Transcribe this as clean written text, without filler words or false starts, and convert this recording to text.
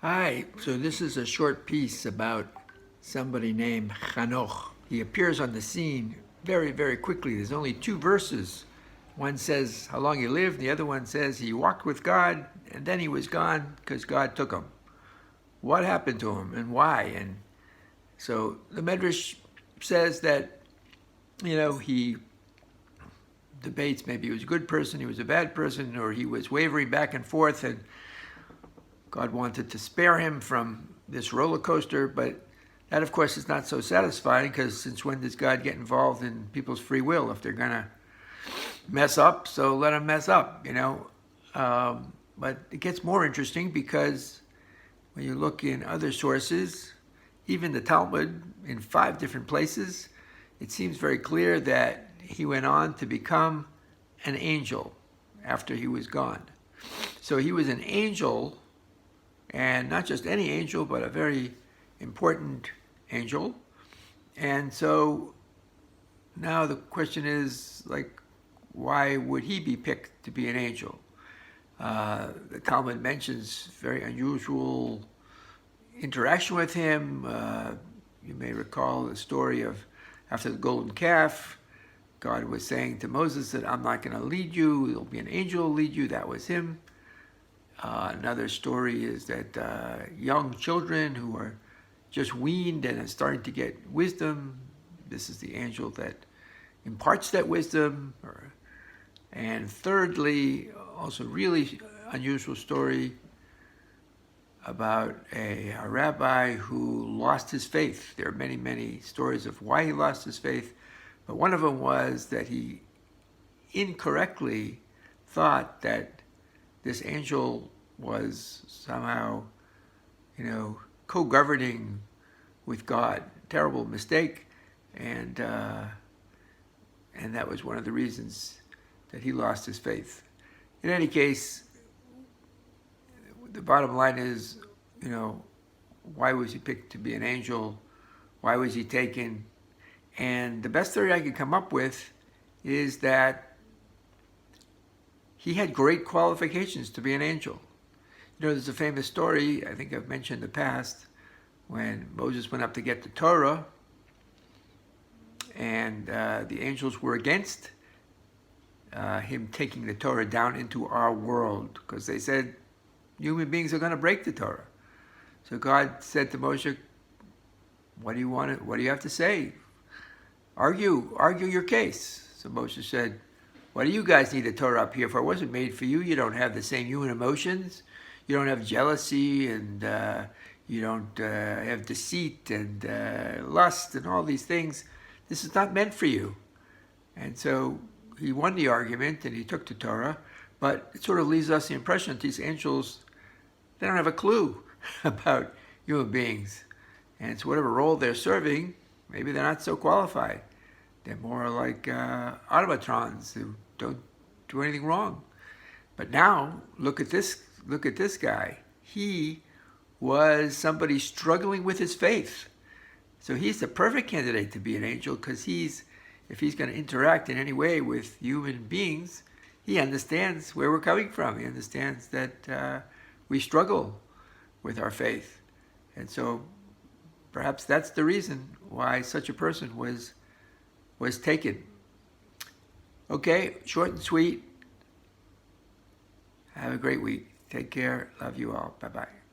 Hi, so this is a short piece about somebody named Chanoch. He appears on the scene very, very quickly. There's only two verses. One says how long he lived, the other one says he walked with God, and then he was gone because God took him. What happened to him and why? And so the Midrash says that, he debates maybe he was a good person, he was a bad person, or he was wavering back and forth, and God wanted to spare him from this roller coaster, but that, of course, is not so satisfying, because since when does God get involved in people's free will? If they're going to mess up, so let them mess up, But it gets more interesting because when you look in other sources, even the Talmud, in 5 different places, it seems very clear that he went on to become an angel after he was gone. So he was an angel, and not just any angel, but a very important angel. And so now the question is, why would he be picked to be an angel? The Talmud mentions very unusual interaction with him. You may recall the story of after the golden calf, God was saying to Moses that I'm not going to lead you, there'll be an angel will lead you. That was him. Another story is that young children who are just weaned and are starting to get wisdom, this is the angel that imparts that wisdom. And thirdly, also really unusual story about a rabbi who lost his faith. There are many, many stories of why he lost his faith, but one of them was that he incorrectly thought that this angel was somehow, co-governing with God. Terrible mistake, and that was one of the reasons that he lost his faith. In any case, the bottom line is, why was he picked to be an angel? Why was he taken? And the best theory I could come up with is that he had great qualifications to be an angel. There's a famous story, I think I've mentioned in the past, when Moses went up to get the Torah, and the angels were against him taking the Torah down into our world, because they said human beings are going to break the Torah. So God said to Moshe, what do you have to say? Argue your case. So Moshe said, what do you guys need the Torah up here for? It wasn't made for you. You don't have the same human emotions. You don't have jealousy, and you don't have deceit and lust and all these things. This is not meant for you. And so he won the argument and he took the Torah, but it sort of leaves us the impression that these angels, they don't have a clue about human beings. And so whatever role they're serving, maybe they're not so qualified. They're more like automatrons who don't do anything wrong. But now, look at this guy. He was somebody struggling with his faith. So he's the perfect candidate to be an angel, because if he's going to interact in any way with human beings, he understands where we're coming from. He understands that we struggle with our faith. And so perhaps that's the reason why such a person was taken. Okay, short and sweet. Have a great week. Take care. Love you all. Bye-bye.